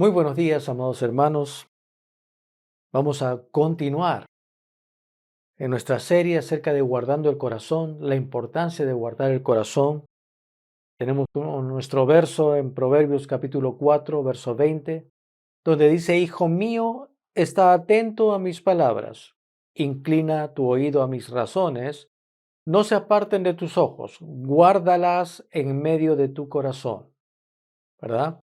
Muy buenos días, amados hermanos. Vamos a continuar en nuestra serie acerca de guardando el corazón, la importancia de guardar el corazón. Tenemos nuestro verso en Proverbios capítulo 4, verso 20, donde dice: Hijo mío, está atento a mis palabras, inclina tu oído a mis razones, no se aparten de tus ojos, guárdalas en medio de tu corazón, ¿verdad?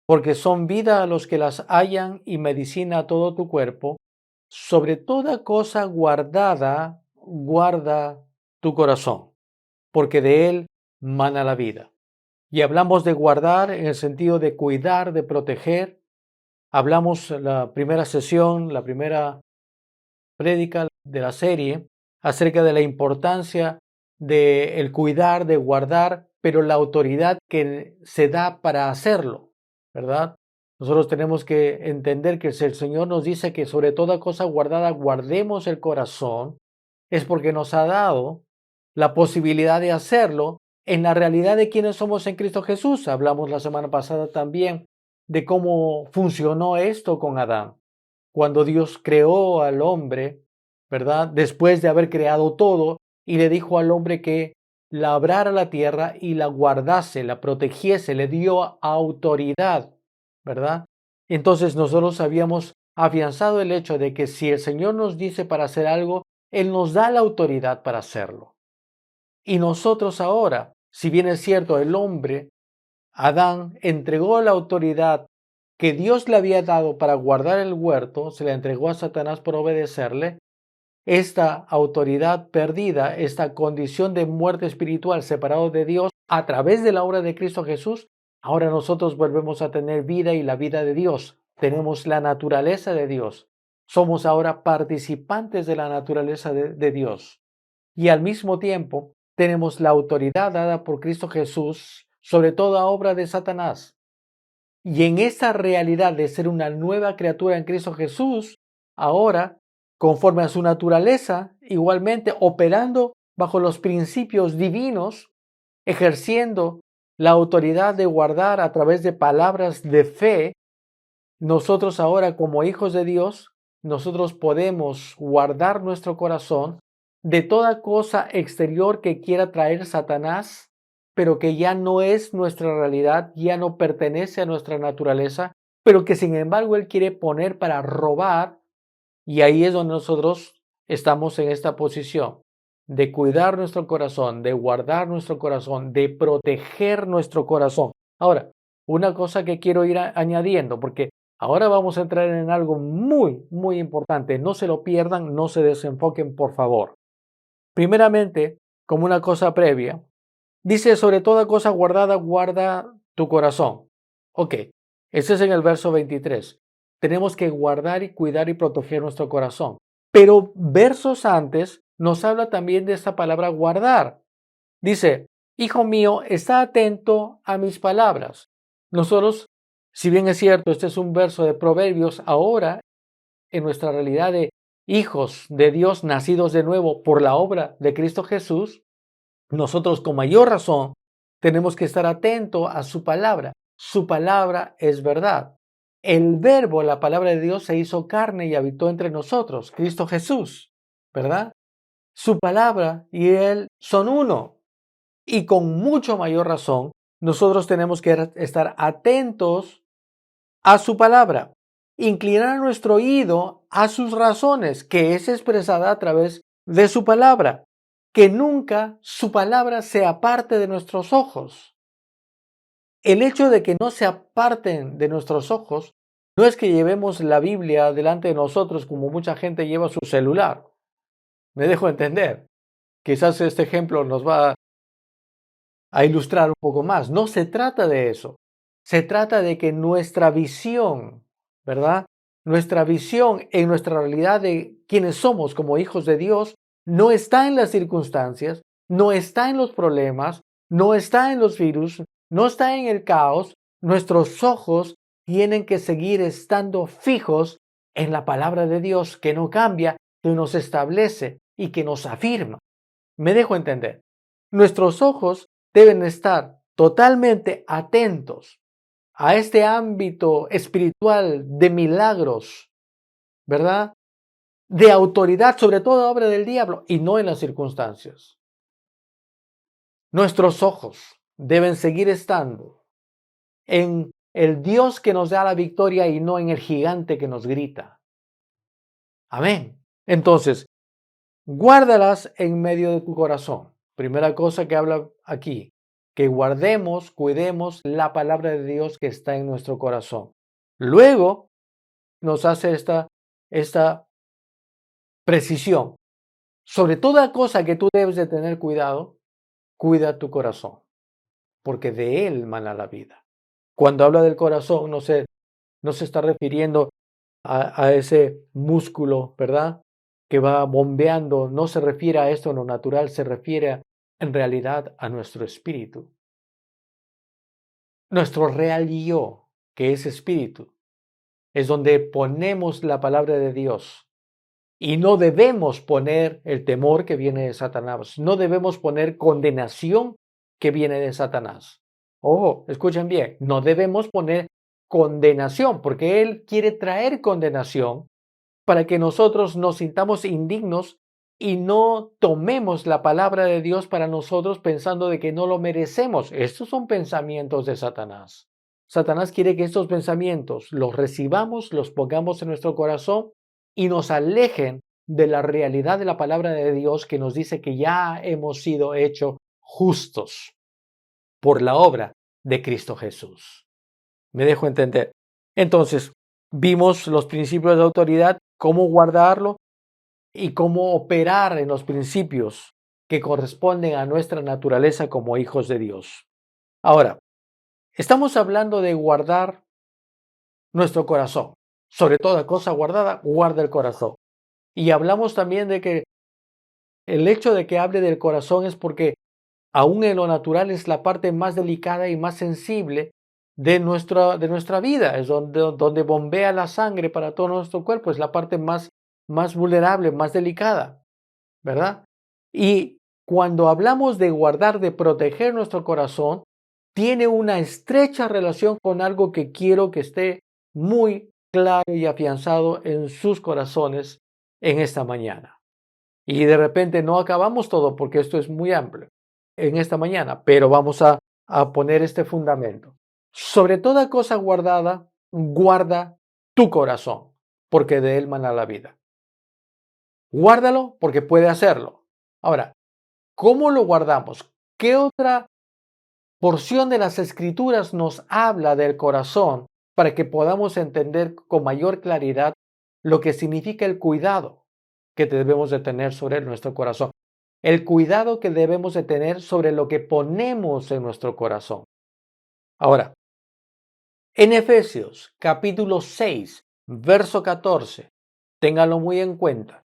Porque son vida a los que las hallan y medicina a todo tu cuerpo. Sobre toda cosa guardada, guarda tu corazón, porque de él mana la vida. Y hablamos de guardar en el sentido de cuidar, de proteger. Hablamos en la primera sesión, la primera prédica de la serie, acerca de la importancia de el cuidar, de guardar, pero la autoridad que se da para hacerlo, ¿verdad? Nosotros tenemos que entender que si el Señor nos dice que sobre toda cosa guardada guardemos el corazón, es porque nos ha dado la posibilidad de hacerlo en la realidad de quienes somos en Cristo Jesús. Hablamos la semana pasada también de cómo funcionó esto con Adán. Cuando Dios creó al hombre, ¿verdad? Después de haber creado todo, y le dijo al hombre que labrara la tierra y la guardase, la protegiese, le dio autoridad, ¿verdad? Entonces nosotros habíamos afianzado el hecho de que si el Señor nos dice para hacer algo, Él nos da la autoridad para hacerlo. Y nosotros ahora, si bien es cierto, el hombre, Adán, entregó la autoridad que Dios le había dado para guardar el huerto, se la entregó a Satanás por obedecerle. Esta autoridad perdida, esta condición de muerte espiritual separado de Dios a través de la obra de Cristo Jesús, ahora nosotros volvemos a tener vida y la vida de Dios. Tenemos la naturaleza de Dios. Somos ahora participantes de la naturaleza de Dios. Y al mismo tiempo tenemos la autoridad dada por Cristo Jesús sobre toda obra de Satanás. Y en esa realidad de ser una nueva criatura en Cristo Jesús, ahora, conforme a su naturaleza, igualmente operando bajo los principios divinos, ejerciendo la autoridad de guardar a través de palabras de fe, nosotros ahora como hijos de Dios, nosotros podemos guardar nuestro corazón de toda cosa exterior que quiera traer Satanás, pero que ya no es nuestra realidad, ya no pertenece a nuestra naturaleza, pero que sin embargo Él quiere poner para robar, y ahí es donde nosotros estamos en esta posición de cuidar nuestro corazón, de guardar nuestro corazón, de proteger nuestro corazón. Ahora, una cosa que quiero ir añadiendo, porque ahora vamos a entrar en algo muy, muy importante. No se lo pierdan, no se desenfoquen, por favor. Primeramente, como una cosa previa, dice: sobre toda cosa guardada, guarda tu corazón. Ok, ese es en el verso 23. Tenemos que guardar y cuidar y proteger nuestro corazón. Pero versos antes nos habla también de esta palabra guardar. Dice: Hijo mío, está atento a mis palabras. Nosotros, si bien es cierto, este es un verso de Proverbios, ahora en nuestra realidad de hijos de Dios nacidos de nuevo por la obra de Cristo Jesús, nosotros con mayor razón tenemos que estar atentos a su palabra. Su palabra es verdad. El verbo, la palabra de Dios, se hizo carne y habitó entre nosotros, Cristo Jesús, ¿verdad? Su palabra y Él son uno. Y con mucho mayor razón, nosotros tenemos que estar atentos a su palabra, inclinar nuestro oído a sus razones, que es expresada a través de su palabra, que nunca su palabra se aparte de nuestros ojos. El hecho de que no se aparten de nuestros ojos no es que llevemos la Biblia delante de nosotros como mucha gente lleva su celular. Me dejo entender. Quizás este ejemplo nos va a ilustrar un poco más. No se trata de eso. Se trata de que nuestra visión, ¿verdad? Nuestra visión en nuestra realidad de quienes somos como hijos de Dios no está en las circunstancias, no está en los problemas, no está en los virus, no está en el caos. Nuestros ojos tienen que seguir estando fijos en la palabra de Dios, que no cambia, que nos establece y que nos afirma. Me dejo entender. Nuestros ojos deben estar totalmente atentos a este ámbito espiritual de milagros, ¿verdad? De autoridad sobre toda obra del diablo y no en las circunstancias. Nuestros ojos deben seguir estando en el Dios que nos da la victoria y no en el gigante que nos grita. Amén. Entonces, guárdalas en medio de tu corazón. Primera cosa que habla aquí, que guardemos, cuidemos la palabra de Dios que está en nuestro corazón. Luego nos hace esta precisión. Sobre toda cosa que tú debes de tener cuidado, cuida tu corazón, porque de él mana la vida. Cuando habla del corazón, no se está refiriendo a ese músculo, ¿verdad? Que va bombeando, no se refiere a esto en lo natural, se refiere en realidad a nuestro espíritu. Nuestro real yo, que es espíritu, es donde ponemos la palabra de Dios. Y no debemos poner el temor que viene de Satanás. No debemos poner condenación que viene de Satanás. Ojo, escuchen bien, no debemos poner condenación, porque él quiere traer condenación para que nosotros nos sintamos indignos y no tomemos la palabra de Dios para nosotros pensando de que no lo merecemos. Estos son pensamientos de Satanás. Satanás quiere que estos pensamientos los recibamos, los pongamos en nuestro corazón y nos alejen de la realidad de la palabra de Dios que nos dice que ya hemos sido hechos justos por la obra de Cristo Jesús. ¿Me dejo entender? Entonces, vimos los principios de autoridad, cómo guardarlo y cómo operar en los principios que corresponden a nuestra naturaleza como hijos de Dios. Ahora, estamos hablando de guardar nuestro corazón. Sobre toda cosa guardada, guarda el corazón. Y hablamos también de que el hecho de que hable del corazón es porque aún en lo natural es la parte más delicada y más sensible de nuestra vida. Es donde bombea la sangre para todo nuestro cuerpo. Es la parte más vulnerable, más delicada, ¿verdad? Y cuando hablamos de guardar, de proteger nuestro corazón, tiene una estrecha relación con algo que quiero que esté muy claro y afianzado en sus corazones en esta mañana. Y de repente no acabamos todo porque esto es muy amplio en esta mañana, pero vamos a poner este fundamento. Sobre toda cosa guardada, guarda tu corazón, porque de él mana la vida. Guárdalo porque puede hacerlo. Ahora, ¿cómo lo guardamos? ¿Qué otra porción de las Escrituras nos habla del corazón para que podamos entender con mayor claridad lo que significa el cuidado que debemos de tener sobre nuestro corazón? El cuidado que debemos de tener sobre lo que ponemos en nuestro corazón. Ahora, en Efesios capítulo 6, verso 14, ténganlo muy en cuenta.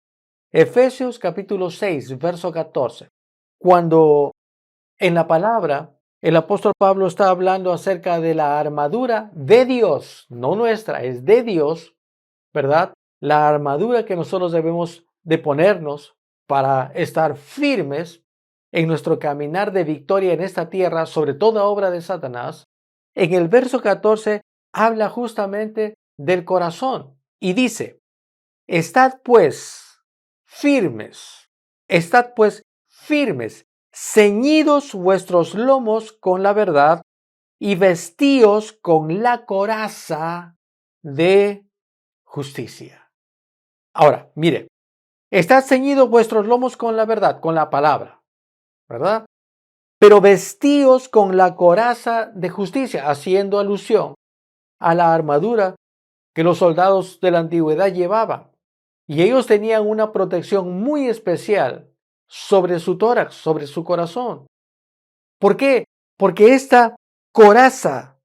Efesios capítulo 6, verso 14. Cuando en la palabra el apóstol Pablo está hablando acerca de la armadura de Dios, no nuestra, es de Dios, ¿verdad? La armadura que nosotros debemos de ponernos para estar firmes en nuestro caminar de victoria en esta tierra sobre toda obra de Satanás. En el verso 14 habla justamente del corazón y dice, estad pues firmes, ceñidos vuestros lomos con la verdad y vestíos con la coraza de justicia. Ahora, mire, estad ceñidos vuestros lomos con la verdad, con la palabra, ¿verdad? Pero vestíos con la coraza de justicia, haciendo alusión a la armadura que los soldados de la antigüedad llevaban. Y ellos tenían una protección muy especial sobre su tórax, sobre su corazón. ¿Por qué? Porque esta coraza,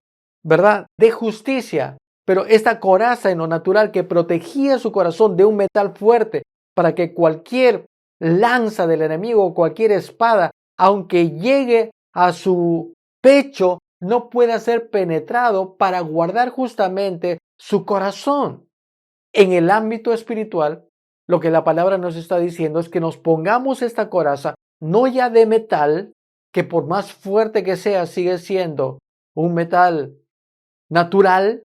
¿verdad? De justicia, pero esta coraza en lo natural que protegía su corazón de un metal fuerte para que cualquier lanza del enemigo o cualquier espada, aunque llegue a su pecho, no pueda ser penetrado para guardar justamente su corazón. En el ámbito espiritual, lo que la palabra nos está diciendo es que nos pongamos esta coraza, no ya de metal, que por más fuerte que sea, sigue siendo un metal natural,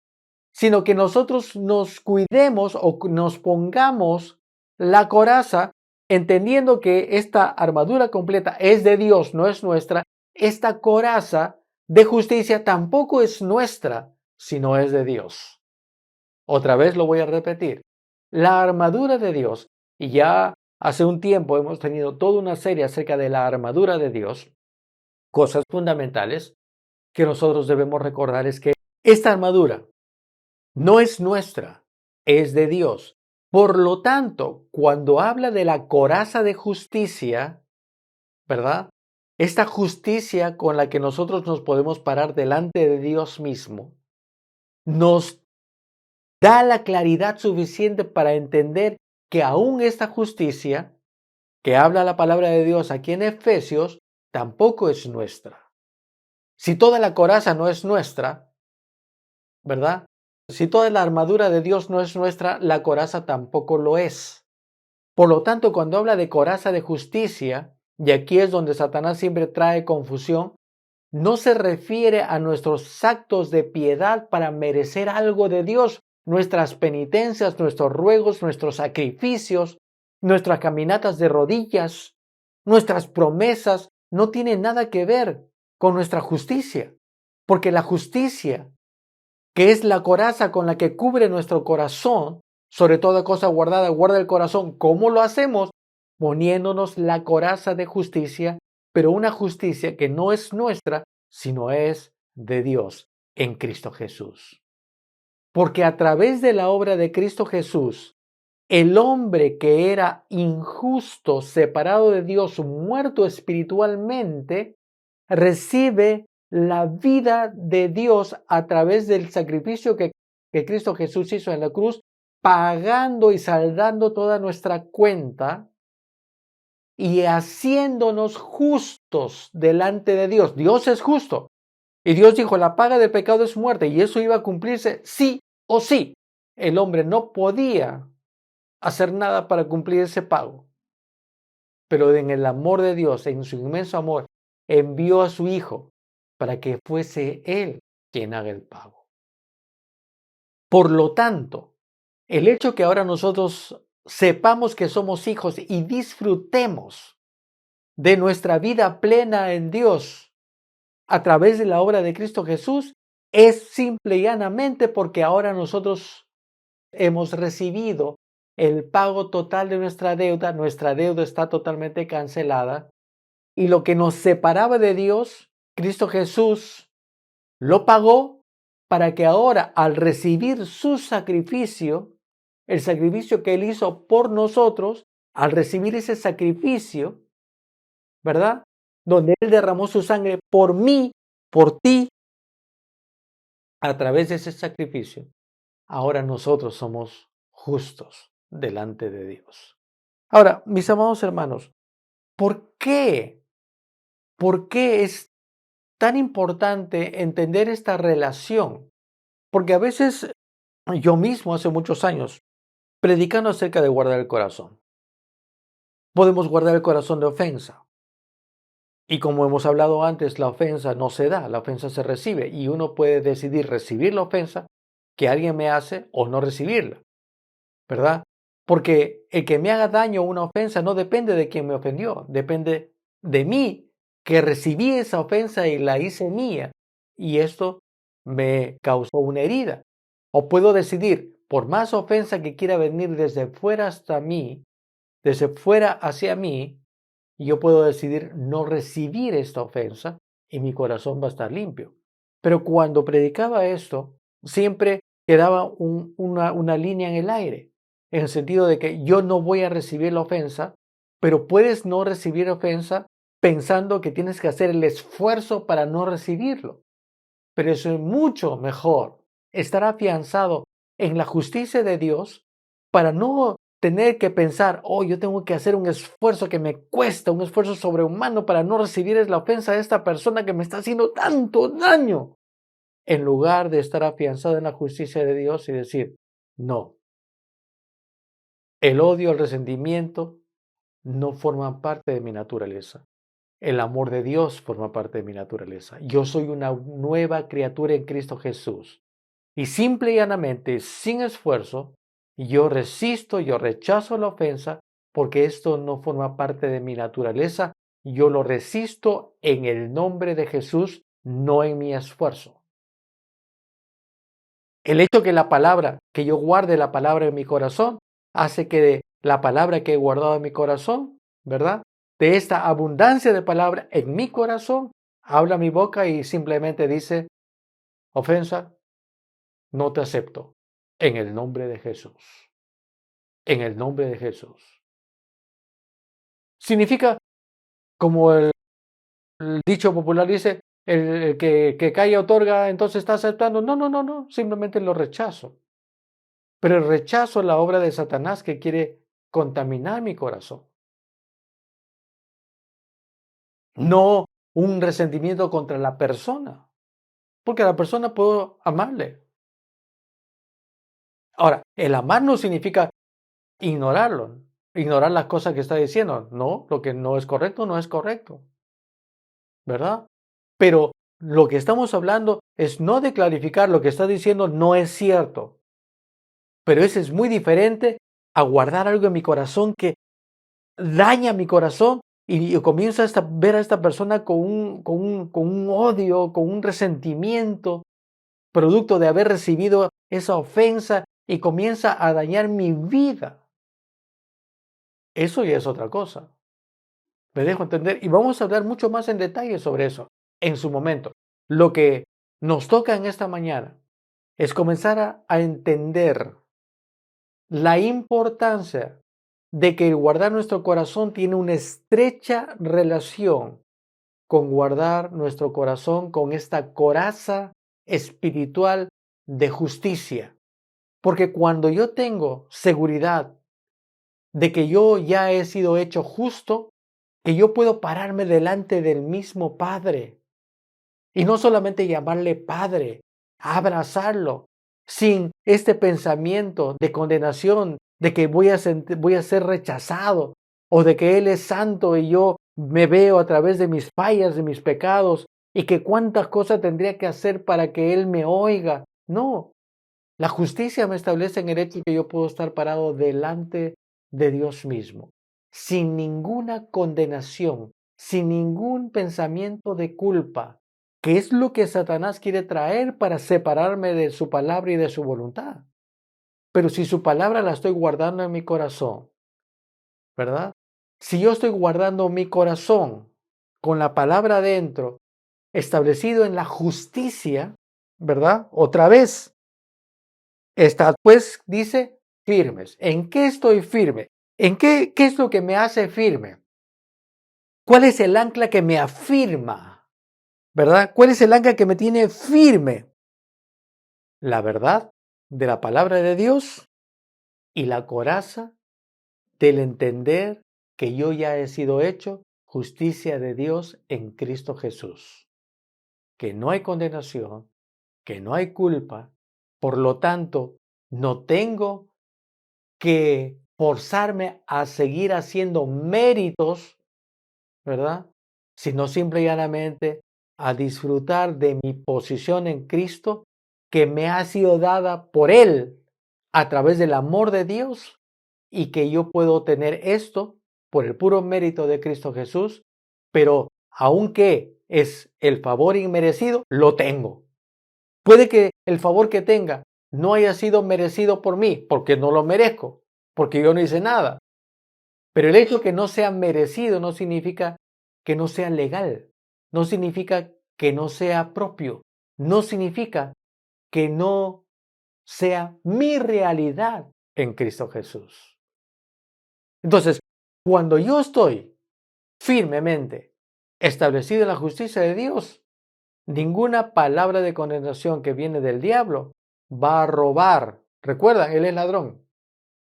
sino que nosotros nos cuidemos o nos pongamos la coraza, entendiendo que esta armadura completa es de Dios, no es nuestra. Esta coraza de justicia tampoco es nuestra, sino es de Dios. Otra vez lo voy a repetir. La armadura de Dios, y ya hace un tiempo hemos tenido toda una serie acerca de la armadura de Dios, cosas fundamentales que nosotros debemos recordar es que esta armadura no es nuestra, es de Dios. Por lo tanto, cuando habla de la coraza de justicia, ¿verdad? Esta justicia con la que nosotros nos podemos parar delante de Dios mismo, nos da la claridad suficiente para entender que aún esta justicia que habla la palabra de Dios aquí en Efesios tampoco es nuestra. Si toda la coraza no es nuestra, ¿verdad? Si toda la armadura de Dios no es nuestra, la coraza tampoco lo es. Por lo tanto, cuando habla de coraza de justicia, y aquí es donde Satanás siempre trae confusión, no se refiere a nuestros actos de piedad para merecer algo de Dios, nuestras penitencias, nuestros ruegos, nuestros sacrificios, nuestras caminatas de rodillas, nuestras promesas, no tienen nada que ver con nuestra justicia, porque la justicia, que es la coraza con la que cubre nuestro corazón, sobre toda cosa guardada, guarda el corazón. ¿Cómo lo hacemos? Poniéndonos la coraza de justicia, pero una justicia que no es nuestra, sino es de Dios en Cristo Jesús. Porque a través de la obra de Cristo Jesús, el hombre que era injusto, separado de Dios, muerto espiritualmente, recibe la vida de Dios a través del sacrificio que Cristo Jesús hizo en la cruz, pagando y saldando toda nuestra cuenta y haciéndonos justos delante de Dios. Dios es justo. Y Dios dijo, la paga del pecado es muerte, y eso iba a cumplirse sí o sí. El hombre no podía hacer nada para cumplir ese pago. Pero en el amor de Dios, en su inmenso amor, envió a su Hijo para que fuese Él quien haga el pago. Por lo tanto, el hecho que ahora nosotros sepamos que somos hijos y disfrutemos de nuestra vida plena en Dios a través de la obra de Cristo Jesús es simple y llanamente porque ahora nosotros hemos recibido el pago total de nuestra deuda está totalmente cancelada y lo que nos separaba de Dios, Cristo Jesús lo pagó para que ahora al recibir su sacrificio, el sacrificio que Él hizo por nosotros, al recibir ese sacrificio, ¿verdad? Donde Él derramó su sangre por mí, por ti, a través de ese sacrificio, ahora nosotros somos justos delante de Dios. Ahora, mis amados hermanos, ¿por qué? ¿Por qué es tan importante entender esta relación? Porque a veces yo mismo hace muchos años, predicando acerca de guardar el corazón, podemos guardar el corazón de ofensa. Y como hemos hablado antes, la ofensa no se da, la ofensa se recibe. Y uno puede decidir recibir la ofensa que alguien me hace o no recibirla, ¿verdad? Porque el que me haga daño o una ofensa no depende de quien me ofendió, depende de mí, que recibí esa ofensa y la hice mía. Y esto me causó una herida. O puedo decidir, por más ofensa que quiera venir desde fuera hasta mí, desde fuera hacia mí, yo puedo decidir no recibir esta ofensa y mi corazón va a estar limpio. Pero cuando predicaba esto, siempre quedaba una línea en el aire, en el sentido de que yo no voy a recibir la ofensa, pero puedes no recibir ofensa pensando que tienes que hacer el esfuerzo para no recibirlo. Pero eso es mucho mejor, estar afianzado en la justicia de Dios para no tener que pensar, oh, yo tengo que hacer un esfuerzo que me cuesta, un esfuerzo sobrehumano para no recibir la ofensa de esta persona que me está haciendo tanto daño, en lugar de estar afianzado en la justicia de Dios y decir, no, el odio, el resentimiento no forman parte de mi naturaleza. El amor de Dios forma parte de mi naturaleza. Yo soy una nueva criatura en Cristo Jesús. Y simple y llanamente, sin esfuerzo, yo resisto, yo rechazo la ofensa, porque esto no forma parte de mi naturaleza. Yo lo resisto en el nombre de Jesús, no en mi esfuerzo. El hecho que yo guarde la palabra en mi corazón, hace que de la palabra que he guardado en mi corazón, ¿verdad? De esta abundancia de palabra en mi corazón, habla mi boca y simplemente dice, ofensa, no te acepto. En el nombre de Jesús. En el nombre de Jesús. Significa, como el dicho popular dice, el que calla otorga, entonces está aceptando. No, no, no, no. Simplemente lo rechazo. Pero rechazo la obra de Satanás que quiere contaminar mi corazón. No un resentimiento contra la persona. Porque a la persona puedo amarle. Ahora, el amar no significa ignorarlo, ignorar las cosas que está diciendo. No, lo que no es correcto, no es correcto. ¿Verdad? Pero lo que estamos hablando es no de clarificar lo que está diciendo no es cierto. Pero eso es muy diferente a guardar algo en mi corazón que daña mi corazón y comienzo a ver a esta persona con un odio, con un resentimiento, producto de haber recibido esa ofensa y comienza a dañar mi vida. Eso ya es otra cosa. Me dejo entender y vamos a hablar mucho más en detalle sobre eso en su momento. Lo que nos toca en esta mañana es comenzar a entender la importancia de que guardar nuestro corazón tiene una estrecha relación con guardar nuestro corazón con esta coraza espiritual de justicia. Porque cuando yo tengo seguridad de que yo ya he sido hecho justo, que yo puedo pararme delante del mismo Padre y no solamente llamarle Padre, abrazarlo, sin este pensamiento de condenación, de que voy a ser rechazado o de que Él es santo y yo me veo a través de mis fallas, de mis pecados y que cuántas cosas tendría que hacer para que Él me oiga. No, la justicia me establece en el hecho de que yo puedo estar parado delante de Dios mismo, sin ninguna condenación, sin ningún pensamiento de culpa, que es lo que Satanás quiere traer para separarme de su palabra y de su voluntad. Pero si su palabra la estoy guardando en mi corazón, ¿verdad? Si yo estoy guardando mi corazón con la palabra dentro, establecido en la justicia, ¿verdad? Otra vez, está, pues dice firmes. ¿En qué estoy firme? ¿En qué es lo que me hace firme? ¿Cuál es el ancla que me afirma? ¿Verdad? ¿Cuál es el ancla que me tiene firme? La verdad de la palabra de Dios y la coraza del entender que yo ya he sido hecho justicia de Dios en Cristo Jesús. Que no hay condenación, que no hay culpa, por lo tanto, no tengo que forzarme a seguir haciendo méritos, ¿verdad? Sino simple y llanamente a disfrutar de mi posición en Cristo que me ha sido dada por Él a través del amor de Dios y que yo puedo tener esto por el puro mérito de Cristo Jesús, pero aunque es el favor inmerecido, lo tengo. Puede que el favor que tenga no haya sido merecido por mí, porque no lo merezco, porque yo no hice nada. Pero el hecho que no sea merecido no significa que no sea legal, no significa que no sea propio, no significa que no sea mi realidad en Cristo Jesús. Entonces, cuando yo estoy firmemente establecido en la justicia de Dios, ninguna palabra de condenación que viene del diablo va a robar. Recuerda, él es ladrón.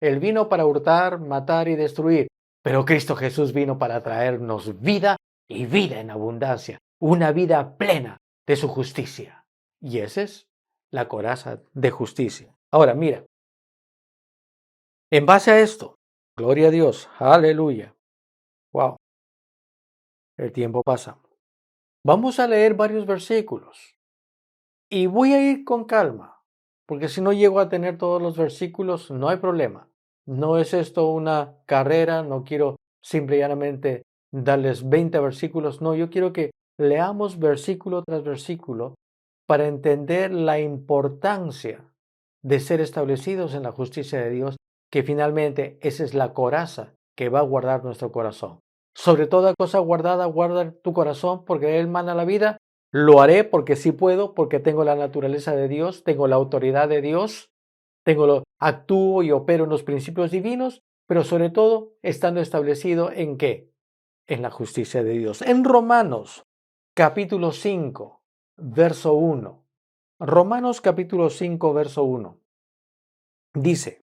Él vino para hurtar, matar y destruir. Pero Cristo Jesús vino para traernos vida y vida en abundancia. Una vida plena de su justicia. Y esa es la coraza de justicia. Ahora, mira. En base a esto, gloria a Dios. Aleluya. Wow. El tiempo pasa. Vamos a leer varios versículos y voy a ir con calma, porque si no llego a tener todos los versículos, no hay problema. No es esto una carrera, no quiero simple y llanamente darles 20 versículos, no, yo quiero que leamos versículo tras versículo para entender la importancia de ser establecidos en la justicia de Dios, que finalmente esa es la coraza que va a guardar nuestro corazón. Sobre toda cosa guardada, guarda tu corazón, porque Él mana la vida. Lo haré porque sí puedo, porque tengo la naturaleza de Dios, tengo la autoridad de Dios, actúo y opero en los principios divinos, pero sobre todo estando establecido en ¿qué? En la justicia de Dios. En Romanos capítulo 5, verso 1. Romanos capítulo 5, verso 1. Dice,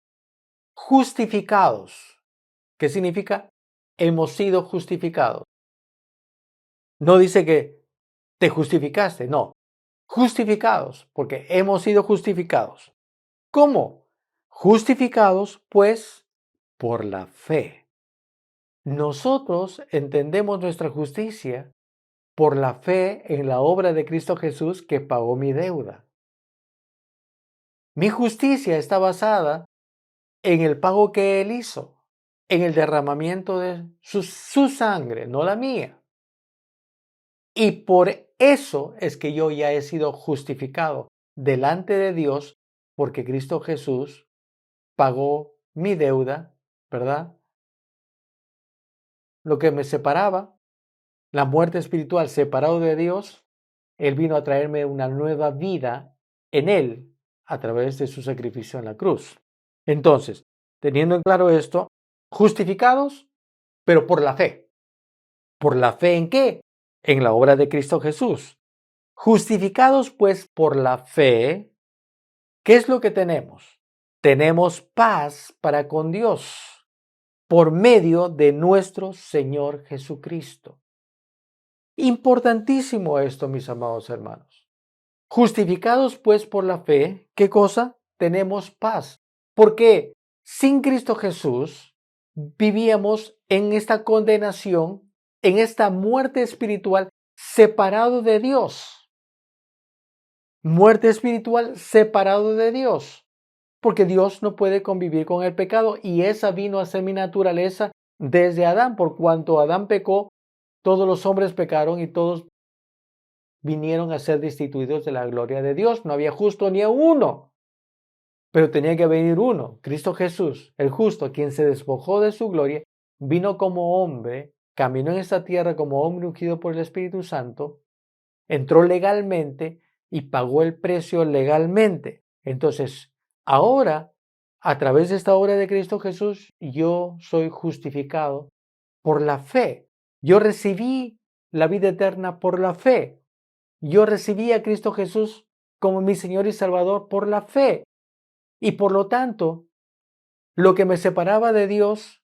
justificados. ¿Qué significa? Hemos sido justificados. No dice que te justificaste, no. Justificados, porque hemos sido justificados. ¿Cómo? Justificados, pues, por la fe. Nosotros entendemos nuestra justicia por la fe en la obra de Cristo Jesús que pagó mi deuda. Mi justicia está basada en el pago que Él hizo, en el derramamiento de su sangre, no la mía. Y por eso es que yo ya he sido justificado delante de Dios, porque Cristo Jesús pagó mi deuda, ¿verdad? Lo que me separaba, la muerte espiritual, separado de Dios, Él vino a traerme una nueva vida en Él a través de su sacrificio en la cruz. Entonces, teniendo en claro esto, justificados, pero por la fe. ¿Por la fe en qué? En la obra de Cristo Jesús. Justificados pues por la fe, ¿qué es lo que tenemos? Tenemos paz para con Dios por medio de nuestro Señor Jesucristo. Importantísimo esto, mis amados hermanos. Justificados pues por la fe, ¿qué cosa? Tenemos paz. Porque sin Cristo Jesús vivíamos en esta condenación, en esta muerte espiritual, separado de Dios. Muerte espiritual separado de Dios. Porque Dios no puede convivir con el pecado y esa vino a ser mi naturaleza desde Adán. Por cuanto Adán pecó, todos los hombres pecaron y todos vinieron a ser destituidos de la gloria de Dios. No había justo ni a uno, pero tenía que venir uno, Cristo Jesús, el justo, quien se despojó de su gloria, vino como hombre, caminó en esta tierra como hombre ungido por el Espíritu Santo, entró legalmente y pagó el precio legalmente. Entonces, ahora, a través de esta obra de Cristo Jesús, yo soy justificado por la fe. Yo recibí la vida eterna por la fe. Yo recibí a Cristo Jesús como mi Señor y Salvador por la fe. Y por lo tanto, lo que me separaba de Dios,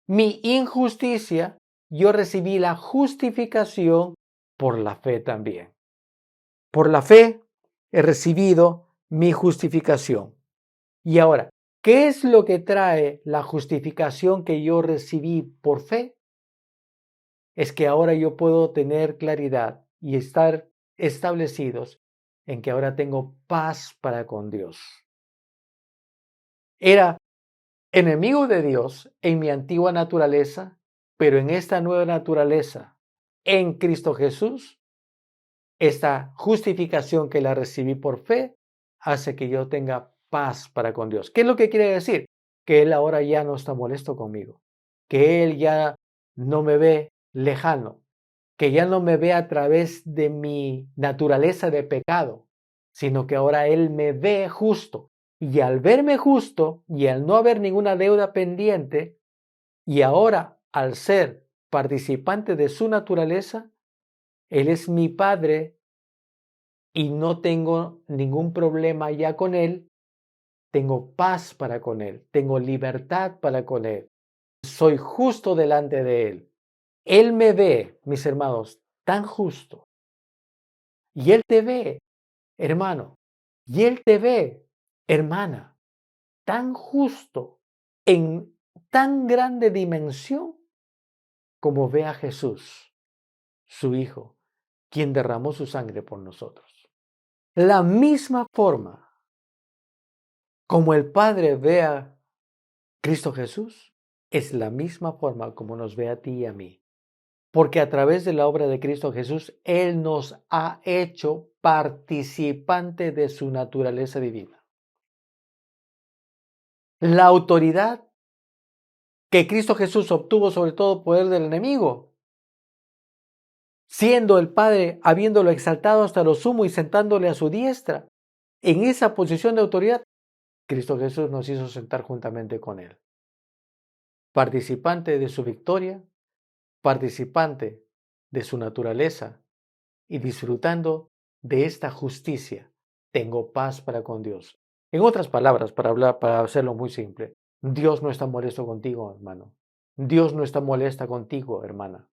mi injusticia, yo recibí la justificación por la fe también. Por la fe he recibido mi justificación. Y ahora, ¿qué es lo que trae la justificación que yo recibí por fe? Es que ahora yo puedo tener claridad y estar establecidos en que ahora tengo paz para con Dios. Era enemigo de Dios en mi antigua naturaleza, pero en esta nueva naturaleza, en Cristo Jesús, esta justificación que la recibí por fe hace que yo tenga paz para con Dios. ¿Qué es lo que quiere decir? Que Él ahora ya no está molesto conmigo, que Él ya no me ve lejano, que ya no me ve a través de mi naturaleza de pecado, sino que ahora Él me ve justo. Y al verme justo y al no haber ninguna deuda pendiente, y ahora al ser participante de su naturaleza, Él es mi Padre y no tengo ningún problema ya con Él, tengo paz para con Él, tengo libertad para con Él, soy justo delante de Él. Él me ve, mis hermanos, tan justo. Y Él te ve, hermano. Y Él te ve, hermana, tan justo, en tan grande dimensión como ve a Jesús. su Hijo, quien derramó su sangre por nosotros. La misma forma como el Padre ve a Cristo Jesús, es la misma forma como nos ve a ti y a mí. Porque a través de la obra de Cristo Jesús, Él nos ha hecho participante de su naturaleza divina. La autoridad que Cristo Jesús obtuvo sobre todo poder del enemigo, siendo el Padre, habiéndolo exaltado hasta lo sumo y sentándole a su diestra, en esa posición de autoridad, Cristo Jesús nos hizo sentar juntamente con Él. Participante de su victoria, participante de su naturaleza y disfrutando de esta justicia. Tengo paz para con Dios. En otras palabras, para hacerlo muy simple, Dios no está molesto contigo, hermano. Dios no está molesta contigo, hermana.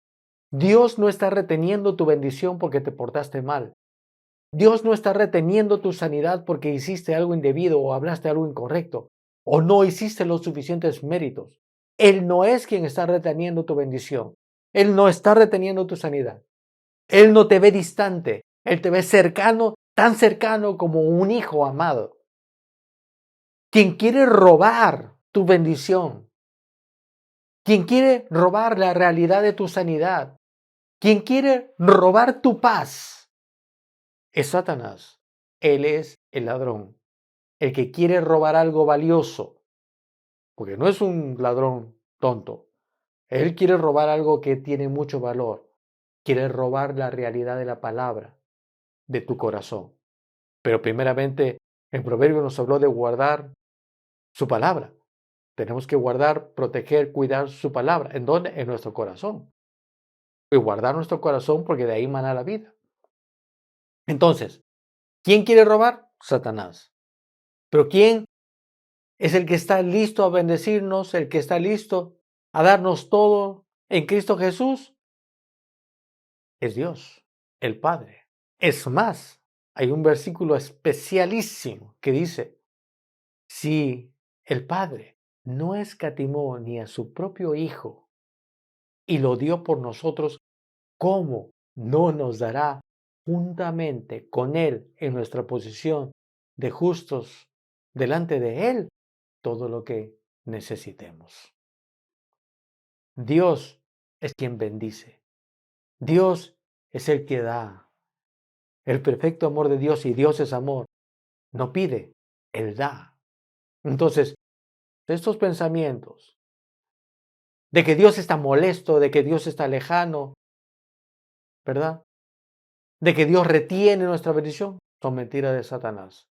Dios no está reteniendo tu bendición porque te portaste mal. Dios no está reteniendo tu sanidad porque hiciste algo indebido o hablaste algo incorrecto o no hiciste los suficientes méritos. Él no es quien está reteniendo tu bendición. Él no está reteniendo tu sanidad. Él no te ve distante. Él te ve cercano, tan cercano como un hijo amado. Quien quiere robar tu bendición, quien quiere robar la realidad de tu sanidad, quien quiere robar tu paz, es Satanás. Él es el ladrón, el que quiere robar algo valioso, porque no es un ladrón tonto. Él quiere robar algo que tiene mucho valor. Quiere robar la realidad de la palabra de tu corazón. Pero primeramente, en Proverbios nos habló de guardar su palabra. Tenemos que guardar, proteger, cuidar su palabra. ¿En dónde? En nuestro corazón. Y guardar nuestro corazón porque de ahí mana la vida. Entonces, ¿quién quiere robar? Satanás. Pero ¿quién es el que está listo a bendecirnos, el que está listo a darnos todo en Cristo Jesús? Es Dios, el Padre. Es más, hay un versículo especialísimo que dice, si el Padre no escatimó ni a su propio Hijo y lo dio por nosotros, ¿cómo no nos dará juntamente con Él en nuestra posición de justos delante de Él todo lo que necesitemos? Dios es quien bendice. Dios es el que da. El perfecto amor de Dios, y Dios es amor, no pide, Él da. Entonces, estos pensamientos de que Dios está molesto, de que Dios está lejano, ¿verdad? De que Dios retiene nuestra bendición, son mentiras de Satanás.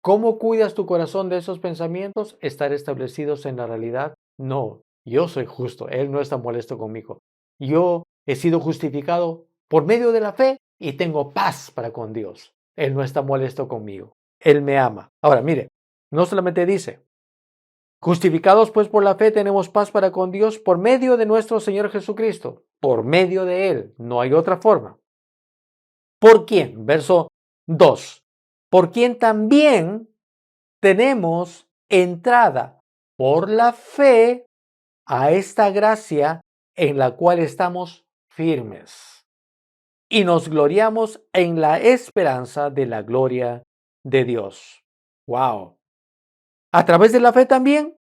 ¿Cómo cuidas tu corazón de esos pensamientos? ¿Estar establecidos en la realidad? No, yo soy justo, Él no está molesto conmigo. Yo he sido justificado por medio de la fe y tengo paz para con Dios. Él no está molesto conmigo, Él me ama. Ahora, mire, no solamente dice, justificados pues por la fe tenemos paz para con Dios por medio de nuestro Señor Jesucristo, por medio de Él, no hay otra forma. ¿Por quién? Verso 2. Por quien también tenemos entrada por la fe a esta gracia en la cual estamos firmes y nos gloriamos en la esperanza de la gloria de Dios. ¡Wow! A través de la fe también,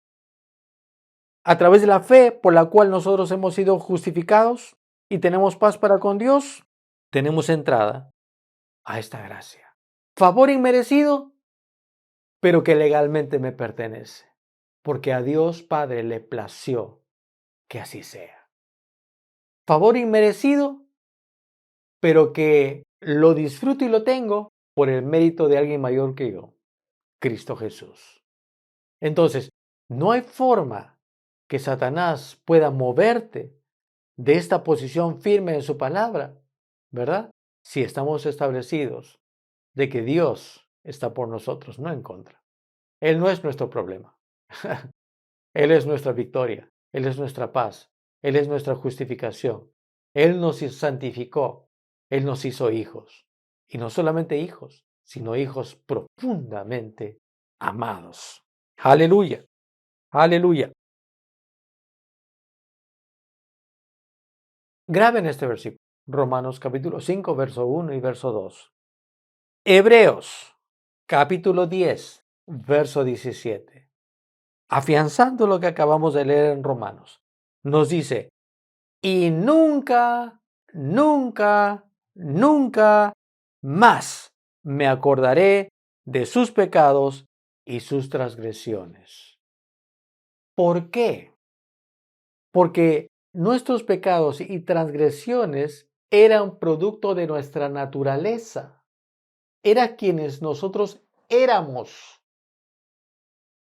a través de la fe por la cual nosotros hemos sido justificados y tenemos paz para con Dios, tenemos entrada a esta gracia. Favor inmerecido, pero que legalmente me pertenece, porque a Dios Padre le plació que así sea. Favor inmerecido, pero que lo disfruto y lo tengo por el mérito de alguien mayor que yo, Cristo Jesús. Entonces, no hay forma que Satanás pueda moverte de esta posición firme en su palabra, ¿verdad? Si estamos establecidos de que Dios está por nosotros, no en contra. Él no es nuestro problema. Él es nuestra victoria. Él es nuestra paz. Él es nuestra justificación. Él nos santificó. Él nos hizo hijos. Y no solamente hijos, sino hijos profundamente amados. Aleluya. Aleluya. Graben este versículo. Romanos capítulo 5, verso 1 y verso 2. Hebreos capítulo 10, verso 17. Afianzando lo que acabamos de leer en Romanos, nos dice, y nunca, nunca, nunca más me acordaré de sus pecados y sus transgresiones. ¿Por qué? Porque nuestros pecados y transgresiones eran producto de nuestra naturaleza. Era quienes nosotros éramos.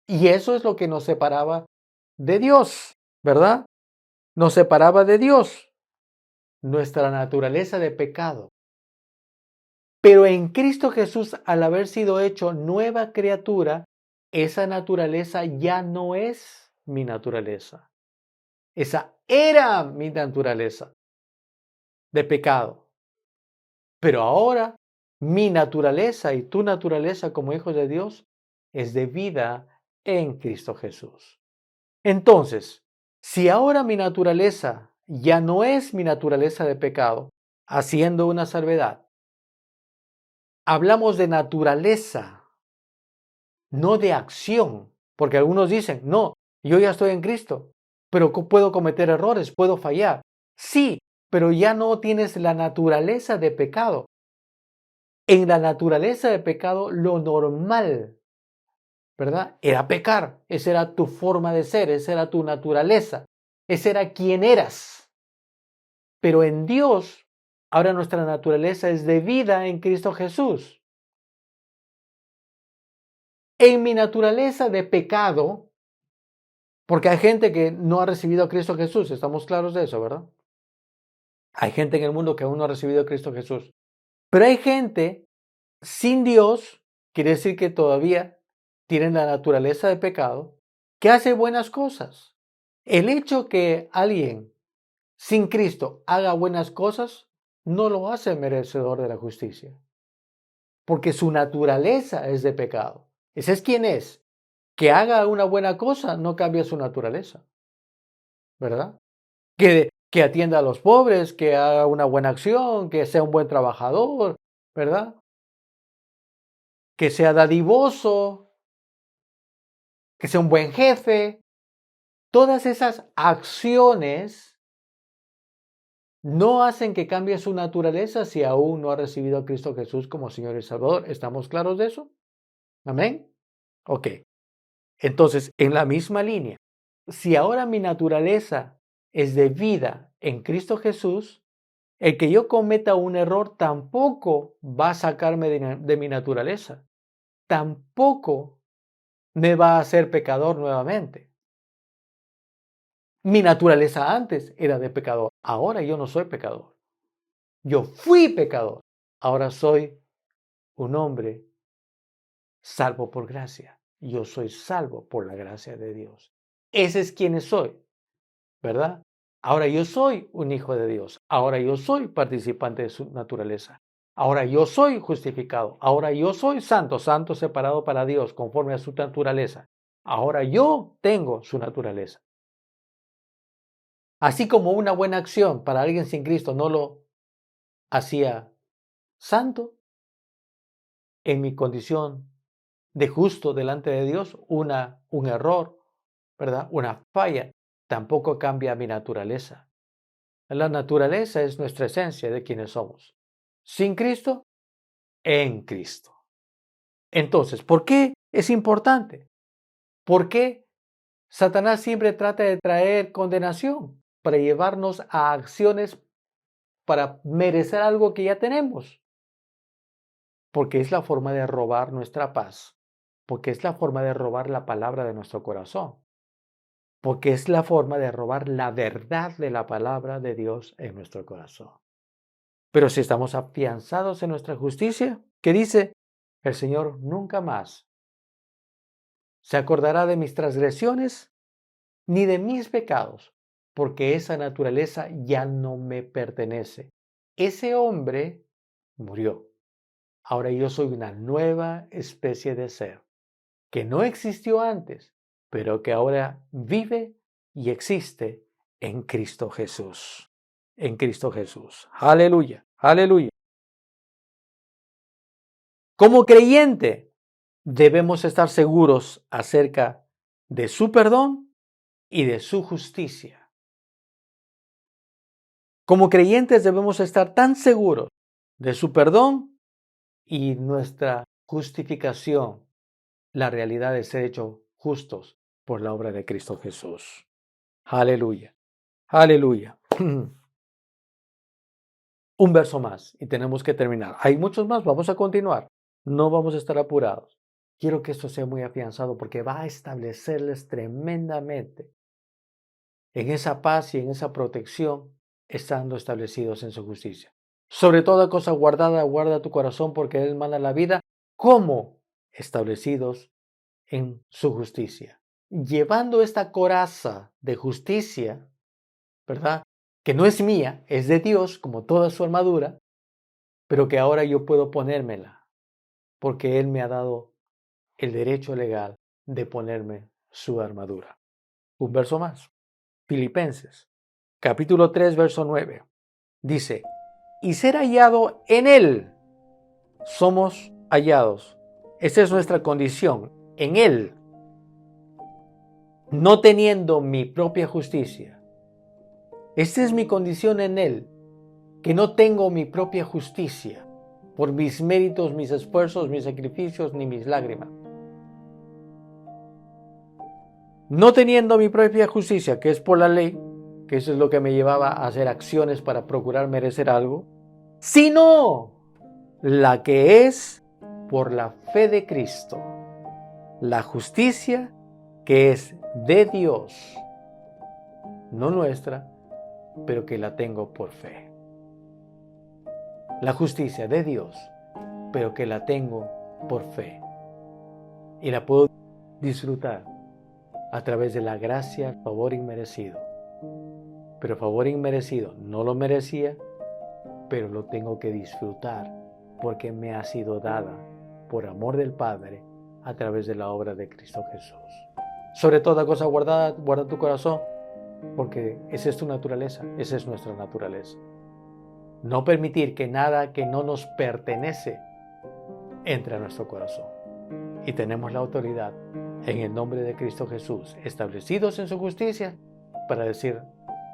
Y eso es lo que nos separaba de Dios, ¿verdad? Nos separaba de Dios, nuestra naturaleza de pecado. Pero en Cristo Jesús, al haber sido hecho nueva criatura, esa naturaleza ya no es mi naturaleza. Esa era mi naturaleza de pecado. Pero ahora mi naturaleza y tu naturaleza como hijos de Dios es de vida en Cristo Jesús. Entonces, si ahora mi naturaleza ya no es mi naturaleza de pecado, haciendo una salvedad, hablamos de naturaleza, no de acción, porque algunos dicen, no, yo ya estoy en Cristo, pero puedo cometer errores, puedo fallar. Sí, pero ya no tienes la naturaleza de pecado. En la naturaleza de pecado, lo normal, ¿verdad? Era pecar. Esa era tu forma de ser, esa era tu naturaleza, ese era quien eras. Pero en Dios, ahora nuestra naturaleza es de vida en Cristo Jesús. En mi naturaleza de pecado, porque hay gente que no ha recibido a Cristo Jesús, estamos claros de eso, ¿verdad? Hay gente en el mundo que aún no ha recibido a Cristo Jesús. Pero hay gente sin Dios, quiere decir que todavía tienen la naturaleza de pecado, que hace buenas cosas. El hecho que alguien sin Cristo haga buenas cosas no lo hace merecedor de la justicia, porque su naturaleza es de pecado. Ese es quien es. Que haga una buena cosa no cambia su naturaleza, ¿verdad? Que atienda a los pobres, que haga una buena acción, que sea un buen trabajador, ¿verdad? Que sea dadivoso, que sea un buen jefe. Todas esas acciones no hacen que cambie su naturaleza si aún no ha recibido a Cristo Jesús como Señor y Salvador. ¿Estamos claros de eso? ¿Amén? Ok. Entonces, en la misma línea, si ahora mi naturaleza es de vida en Cristo Jesús, el que yo cometa un error tampoco va a sacarme de mi naturaleza. Tampoco me va a hacer pecador nuevamente. Mi naturaleza antes era de pecador. Ahora yo no soy pecador. Yo fui pecador. Ahora soy un hombre salvo por gracia. Yo soy salvo por la gracia de Dios. Ese es quien soy, ¿verdad? Ahora yo soy un hijo de Dios. Ahora yo soy participante de su naturaleza. Ahora yo soy justificado. Ahora yo soy santo, santo separado para Dios conforme a su naturaleza. Ahora yo tengo su naturaleza. Así como una buena acción para alguien sin Cristo no lo hacía santo, en mi condición de justo delante de Dios, un error, ¿verdad? Una falla, tampoco cambia mi naturaleza. La naturaleza es nuestra esencia de quienes somos. Sin Cristo, en Cristo. Entonces, ¿por qué es importante? ¿Por qué Satanás siempre trata de traer condenación para llevarnos a acciones para merecer algo que ya tenemos? Porque es la forma de robar nuestra paz, porque es la forma de robar la palabra de nuestro corazón, porque es la forma de robar la verdad de la palabra de Dios en nuestro corazón. Pero si estamos afianzados en nuestra justicia, ¿qué dice? El Señor nunca más se acordará de mis transgresiones ni de mis pecados, porque esa naturaleza ya no me pertenece. Ese hombre murió. Ahora yo soy una nueva especie de ser que no existió antes, pero que ahora vive y existe en Cristo Jesús. en Cristo Jesús. Aleluya, aleluya. Como creyente, debemos estar seguros acerca de su perdón y de su justicia. Como creyentes debemos estar tan seguros de su perdón y nuestra justificación, la realidad de ser hechos justos por la obra de Cristo Jesús. Aleluya, aleluya. Un verso más y tenemos que terminar. Hay muchos más, vamos a continuar. No vamos a estar apurados. Quiero que esto sea muy afianzado porque va a establecerles tremendamente en esa paz y en esa protección, estando establecidos en su justicia. Sobre toda cosa guardada, guarda tu corazón porque Él manda la vida, como establecidos en su justicia. Llevando esta coraza de justicia, ¿verdad? Que no es mía, es de Dios, como toda su armadura, pero que ahora yo puedo ponérmela, porque Él me ha dado el derecho legal de ponerme su armadura. Un verso más. Filipenses, capítulo 3, verso 9. Dice, y ser hallado en Él. Somos hallados. Esa es nuestra condición, en Él. No teniendo mi propia justicia. Esta es mi condición en Él, que no tengo mi propia justicia por mis méritos, mis esfuerzos, mis sacrificios, ni mis lágrimas. No teniendo mi propia justicia, que es por la ley, que eso es lo que me llevaba a hacer acciones para procurar merecer algo, sino la que es por la fe de Cristo, la justicia que es de Dios, no nuestra, pero que la tengo por fe. La justicia de Dios, pero que la tengo por fe. Y la puedo disfrutar a través de la gracia, el favor inmerecido. Pero favor inmerecido no lo merecía, pero lo tengo que disfrutar porque me ha sido dada por amor del Padre a través de la obra de Cristo Jesús. Sobre toda cosa guardada, guarda tu corazón, porque esa es tu naturaleza, esa es nuestra naturaleza. No permitir que nada que no nos pertenece entre a nuestro corazón. Y tenemos la autoridad en el nombre de Cristo Jesús, establecidos en su justicia, para decir,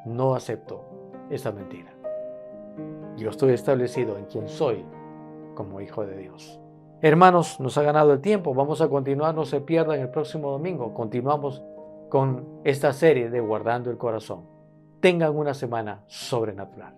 no acepto esta mentira. Yo estoy establecido en quien soy como hijo de Dios. Hermanos, nos ha ganado el tiempo. Vamos a continuar, no se pierdan el próximo domingo. Continuamos con esta serie de Guardando el Corazón. Tengan una semana sobrenatural.